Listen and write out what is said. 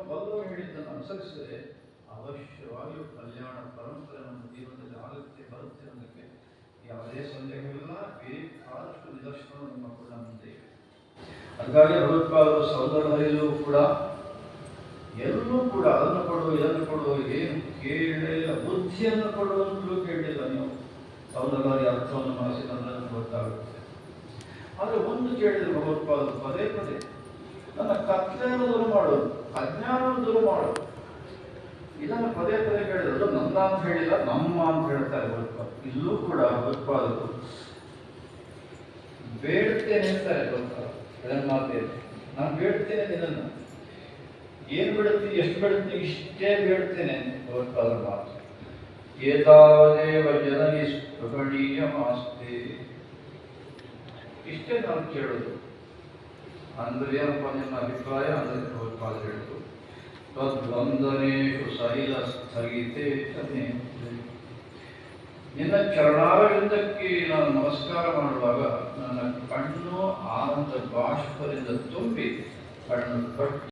ಬಲ್ಲವರು ಹೇಳಿದ್ದನ್ನು ಅನುಸರಿಸಿದರೆ ಅವಶ್ಯವಾಗಿಯೂ ಕಲ್ಯಾಣ ಪರಂಪರೆ ನಮ್ಮ ಜೀವನದಲ್ಲಿ ಆಗುತ್ತೆ ಬರುತ್ತೆ ಅನ್ನೋದಕ್ಕೆ ಯಾವುದೇ ಸಂದೇಹವಿಲ್ಲ. ಬೇಕಾದಷ್ಟು ನಿದರ್ಶನ ನಮ್ಮ ಕೂಡ ಮುಂದೆ ಇವೆ. ಹಾಗಾಗಿ ಭಗವತ್ಪಾದರು ಸೌಂದರ್ಯದಲ್ಲೂ ಕೂಡ ಎಲ್ಲೂ ಕೂಡ ಅದನ್ನು ಕೊಡು ಇದನ್ನು ಕೊಡು ಏನು ಕೇಳಿಲ್ಲ, ಬುದ್ಧಿಯನ್ನು ಕೊಡುವಂತಲೂ ಕೇಳಿಲ್ಲ. ನೀವು ಸೌಂದರ್ಯ ಅರ್ಥವನ್ನು ಮನಸ್ಸಿನಲ್ಲಿ ಗೊತ್ತಾಗುತ್ತೆ. ಆದರೆ ಒಂದು ಕೇಳಿದರೆ ಭಗವತ್ಪಾದರು ಪದೇ ಪದೇ ನನ್ನ ಕತ್ತಲೆಯನ್ನು ದೂರ ಮಾಡೋದು, ಅಜ್ಞಾನವನ್ನು ದೂರ ಮಾಡೋದು, ಇದನ್ನು ಪದೇ ಪದೇ ಕೇಳಿದ್ರು. ನನ್ನ ಅಂತ ಹೇಳಿಲ್ಲ, ನಮ್ಮ ಅಂತ ಹೇಳ್ತಾರೆ ಭಗವತ್ಪಾದರು. ಇಲ್ಲೂ ಕೂಡ ಭಗವತ್ಪಾದರು ಬೇಡುತ್ತೇನೆ ಅಂತಾರೆ ಭಗವತ್ಪಾದರು. ಅದನ್ನು ಮಾತೇನೆ, ನಾನು ಬೇಡ್ತೇನೆ ನಿನ್ನನ್ನು, ಏನು ಬೇಡುತ್ತೀನಿ, ಎಷ್ಟು ಬೇಡುತ್ತೀನಿ, ಇಷ್ಟೇ ಬೇಡ್ತೇನೆ ಭಗವತ್ಪಾದರ ಮಾತು. ಏತಾವದೇವ ಜನನಿ ಸ್ಪೃಹಣೀಯ ಮಾಸ್ತೆ, ಇಷ್ಟೇ ನಾನು ಕೇಳೋದು. ಅಂದ್ರೆ ಏನಪ್ಪ ನಿಮ್ಮ ಅಭಿಪ್ರಾಯ ಅಂದರೆ ಭಗವತ್ಪಾದ ಹೇಳಿದ್ರು, ತದ್ವಂದನೇಶು ಶೈಲ ಸ್ಥಗಿತೆ ತನೇ, ನಿನ್ನ ಚರಣಾರವಿಂದಕ್ಕೆ ನಾನು ನಮಸ್ಕಾರ ಮಾಡುವಾಗ ನನ್ನ ಕಣ್ಣು ಆನಂದ ಬಾಷ್ಪದಿಂದ ತುಂಬಿ ಕಣ್ಣು ಕಟ್ಟು